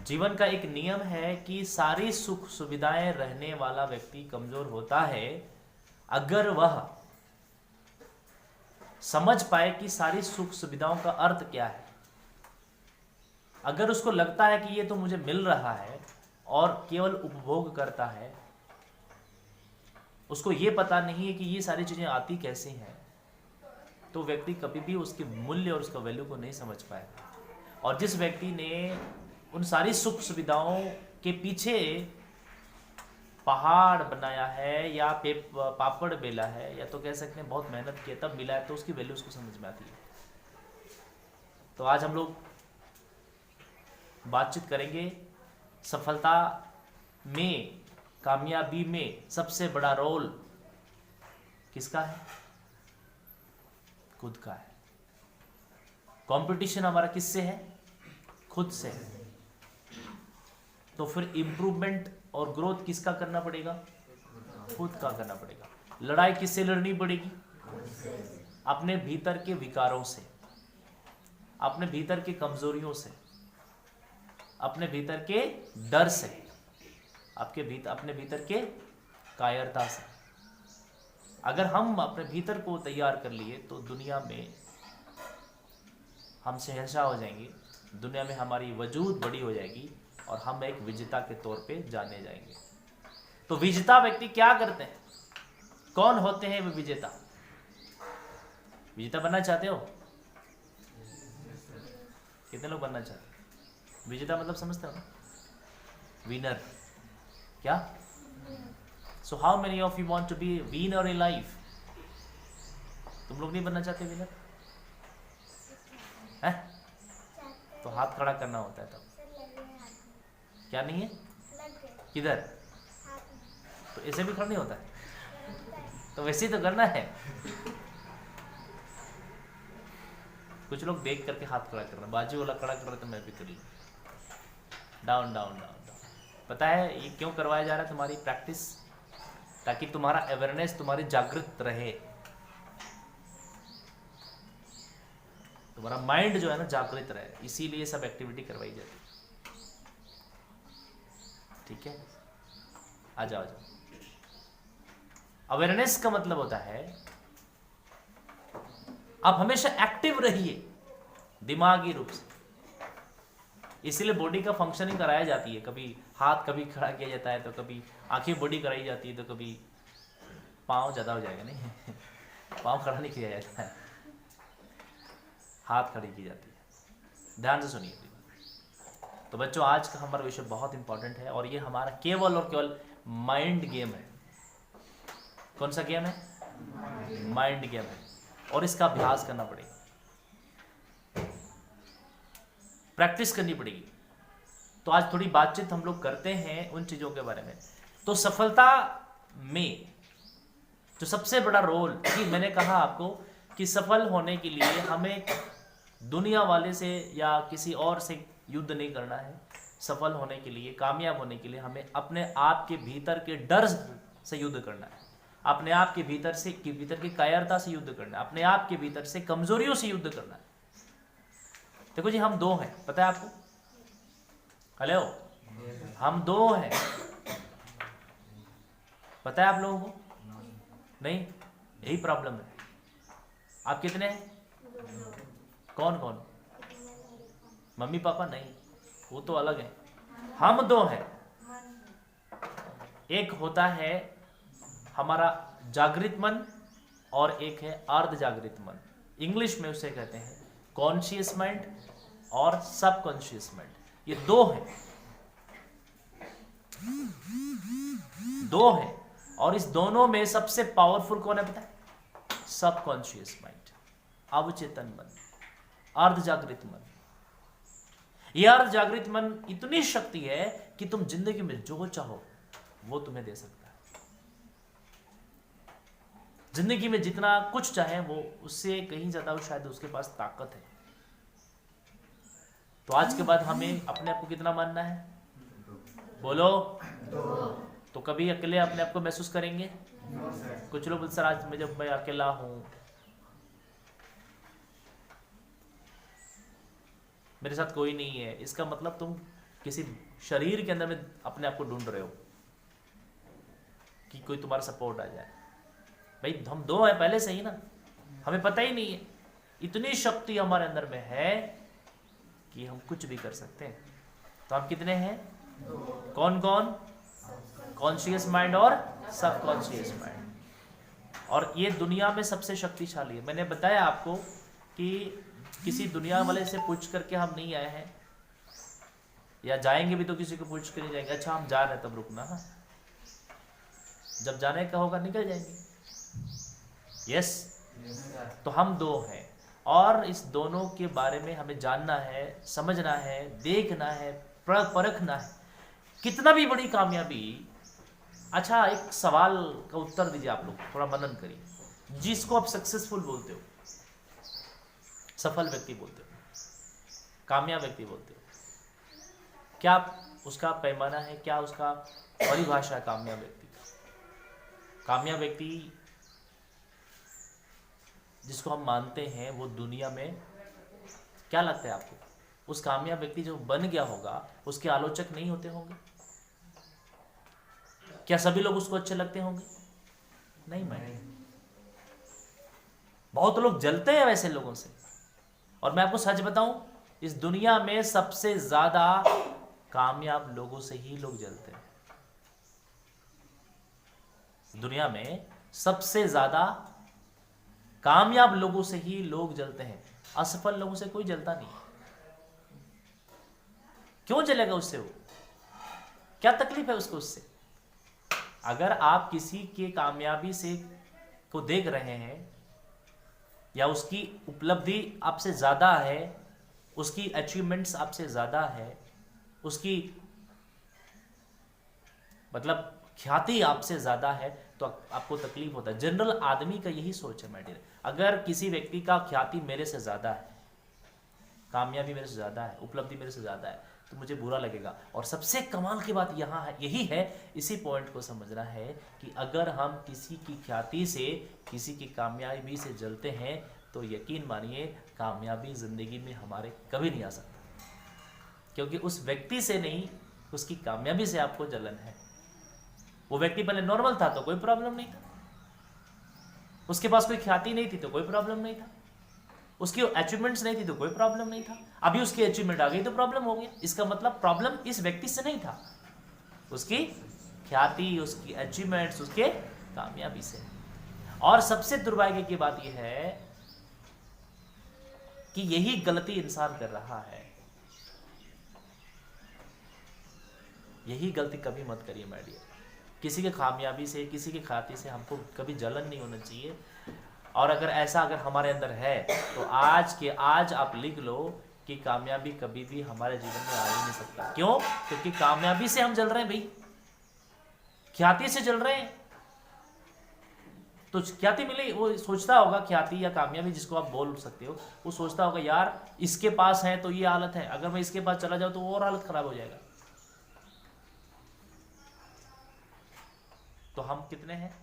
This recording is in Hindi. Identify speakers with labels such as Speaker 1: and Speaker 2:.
Speaker 1: जीवन का एक नियम है कि सारी सुख सुविधाएं रहने वाला व्यक्ति कमजोर होता है अगर वह समझ पाए कि सारी सुख सुविधाओं का अर्थ क्या है। अगर उसको लगता है कि ये तो मुझे मिल रहा है और केवल उपभोग करता है, उसको ये पता नहीं है कि ये सारी चीजें आती कैसे हैं, तो व्यक्ति कभी भी उसके मूल्य और उसका वैल्यू को नहीं समझ पाएगा। और जिस व्यक्ति ने उन सारी सुख सुविधाओं के पीछे पहाड़ बनाया है या पापड़ बेला है, या तो कह सकते हैं बहुत मेहनत की तब मिला है, तो उसकी वैल्यू उसको समझ में आती है। तो आज हम लोग बातचीत करेंगे सफलता में, कामयाबी में सबसे बड़ा रोल किसका है? खुद का है। कंपटीशन हमारा किससे है? खुद से है। तो फिर इंप्रूवमेंट और ग्रोथ किसका करना पड़ेगा? खुद का करना पड़ेगा। लड़ाई किससे लड़नी पड़ेगी? अपने भीतर के विकारों से, अपने भीतर की कमजोरियों से, अपने भीतर के डर से, अपने भीतर के कायरता से। अगर हम अपने भीतर को तैयार कर लिए तो दुनिया में हम शहंशाह हो जाएंगे, दुनिया में हमारी वजूद बड़ी हो जाएगी और हम एक विजेता के तौर पे जाने जाएंगे। तो विजेता व्यक्ति क्या करते हैं? कौन होते हैं वे विजेता? विजेता बनना चाहते हो? कितने लोग बनना चाहते हैं? विजेता मतलब समझते हो ना? विनर। क्या? So how many of you want to be winner in life? तुम लोग नहीं बनना चाहते विनर? है? तो हाथ खड़ा करना होता है तब। क्या नहीं है? किधर? तो ऐसे भी खड़ा नहीं होता है, तो वैसे ही तो करना है। कुछ लोग देख करके हाथ खड़ा करना, बाजू वाला खड़ा कर रहा तो मैं भी कर लूं। Down down down down. पता है ये क्यों करवाया जा रहा है? तुम्हारी प्रैक्टिस, ताकि तुम्हारा अवेयरनेस, तुम्हारी जागृत रहे, तुम्हारा माइंड जो है ना जागृत रहे, इसीलिए सब एक्टिविटी करवाई जाती है। ठीक है, आ जाओ। अवेयरनेस का मतलब होता है आप हमेशा एक्टिव रहिए दिमागी रूप से। इसीलिए बॉडी का फंक्शनिंग कराया जाती है। कभी हाथ कभी खड़ा किया जाता है, तो कभी आंखें बॉडी कराई जाती है, तो कभी पाँव ज्यादा हो जाएगा नहीं पाँव खड़ा नहीं किया जाता है, हाथ खड़ी की जाती है। ध्यान से सुनिए। तो बच्चों आज का हमारा विषय बहुत इंपॉर्टेंट है और ये हमारा केवल और केवल माइंड गेम है। कौन सा गेम है? माइंड गेम है, और इसका अभ्यास करना पड़ेगा, प्रैक्टिस करनी पड़ेगी। तो आज थोड़ी बातचीत हम लोग करते हैं उन चीजों के बारे में। तो सफलता में जो सबसे बड़ा रोल, कि मैंने कहा आपको कि सफल होने के लिए हमें दुनिया वाले से या किसी और से युद्ध नहीं करना है। सफल होने के लिए, कामयाब होने के लिए हमें अपने आप के भीतर के डर से युद्ध करना है, अपने आप के भीतर की कायरता से युद्ध करना है, अपने आप के भीतर से कमजोरियों से युद्ध करना है। देखो जी, हम दो हैं, पता है आपको? हेलो, हम दो हैं, पता है आप लोगों को? नहीं, यही प्रॉब्लम है। आप कितने हैं? कौन कौन? मम्मी पापा नहीं, वो तो अलग है। हम दो हैं। एक होता है हमारा जागृत मन और एक है अर्ध जागृत मन। इंग्लिश में उसे कहते हैं कॉन्शियस माइंड और सबकॉन्शियस माइंड। ये दो हैं, दो हैं, और इस दोनों में सबसे पावरफुल कौन है पता है? सबकॉन्शियस माइंड, अवचेतन मन, अर्ध जागृत मन। यह अर्ध जागृत मन इतनी शक्ति है कि तुम जिंदगी में जो चाहो वो तुम्हें दे सकता है। जिंदगी में जितना कुछ चाहे वो उससे कहीं ज्यादा शायद उसके पास ताकत है। तो आज के बाद हमें अपने आप को कितना मानना है? बोलो। तो कभी अकेले अपने आप को महसूस करेंगे? कुछ लोग सर आज मैं जब मैं अकेला हूं, मेरे साथ कोई नहीं है, इसका मतलब तुम किसी शरीर के अंदर में अपने आप को ढूंढ रहे हो कि कोई तुम्हारा सपोर्ट आ जाए। भाई हम दो हैं पहले से ही ना, हमें पता ही नहीं है। इतनी शक्ति हमारे अंदर में है कि हम कुछ भी कर सकते हैं। तो हम कितने हैं? कौन कौन? कॉन्शियस माइंड और सब कॉन्शियस माइंड। और ये दुनिया में सबसे शक्तिशाली है। मैंने बताया आपको कि किसी दुनिया वाले से पूछ करके हम नहीं आए हैं, या जाएंगे भी तो किसी को पूछ के नहीं जाएंगे। अच्छा हम जा रहे हैं तब रुकना, हाँ जब जाने का होगा निकल जाएंगे। यस तो हम दो हैं और इस दोनों के बारे में हमें जानना है, समझना है, देखना है, परखना है। कितना भी बड़ी कामयाबी। अच्छा एक सवाल का उत्तर दीजिए आप लोग, थोड़ा मनन करिए। जिसको आप सक्सेसफुल बोलते हो, सफल व्यक्ति बोलते हो, कामयाब व्यक्ति बोलते हो, क्या उसका पैमाना है, क्या उसका परिभाषा है कामयाब व्यक्ति का? कामयाब व्यक्ति जिसको हम मानते हैं वो दुनिया में, क्या लगता है आपको उस कामयाब व्यक्ति जो बन गया होगा उसके आलोचक नहीं होते होंगे? क्या सभी लोग उसको अच्छे लगते होंगे? नहीं मैं बहुत लोग जलते हैं वैसे लोगों से। और मैं आपको सच बताऊं, इस दुनिया में सबसे ज्यादा कामयाब लोगों से ही लोग जलते हैं। दुनिया में सबसे ज्यादा कामयाब लोगों से ही लोग जलते हैं, असफल लोगों से कोई जलता नहीं। क्यों जलेगा उससे? वो क्या तकलीफ है उसको उससे? अगर आप किसी के कामयाबी से को देख रहे हैं या उसकी उपलब्धि आपसे ज्यादा है, उसकी अचीवमेंट्स आपसे ज्यादा है, उसकी मतलब ख्याति आपसे ज्यादा है, तो आपको तकलीफ होता है। जनरल आदमी का यही सोच है माय डियर। अगर किसी व्यक्ति का ख्याति मेरे से ज्यादा है, कामयाबी मेरे से ज्यादा है, उपलब्धि मेरे से ज्यादा है, तो मुझे बुरा लगेगा। और सबसे कमाल की बात यहाँ है, यही है, इसी पॉइंट को समझना है कि अगर हम किसी की ख्याति से, किसी की कामयाबी से जलते हैं तो यकीन मानिए कामयाबी जिंदगी में हमारे कभी नहीं आ सकता, क्योंकि उस व्यक्ति से नहीं, उसकी कामयाबी से आपको जलन है। वो व्यक्ति पहले नॉर्मल था तो कोई प्रॉब्लम नहीं था, उसके पास कोई ख्याति नहीं थी तो कोई प्रॉब्लम नहीं था, उसकी अचीवमेंट्स नहीं थी तो कोई प्रॉब्लम नहीं था। अभी उसकी अचीवमेंट आ गई तो प्रॉब्लम हो गया। इसका मतलब प्रॉब्लम इस व्यक्ति से नहीं था, उसकी ख्याति, उसकी अचीवमेंट्स, उसके कामयाबी से। और सबसे दुर्भाग्य की बात यह है कि यही गलती इंसान कर रहा है। यही गलती कभी मत करिए माय डियर। किसी के कामयाबी से, किसी की ख्याति से हमको कभी जलन नहीं होना चाहिए। और अगर ऐसा अगर हमारे अंदर है तो आज के आज आप लिख लो कि कामयाबी कभी भी हमारे जीवन में आ ही नहीं सकता। क्यों? क्योंकि कामयाबी से हम जल रहे हैं भाई, ख्याति से जल रहे हैं। तो ख्याति मिले, वो सोचता होगा, ख्याति या कामयाबी जिसको आप बोल सकते हो, वो सोचता होगा यार इसके पास है तो ये हालत है, अगर मैं इसके पास चला जाऊं तो और हालत खराब हो जाएगा। तो हम कितने हैं?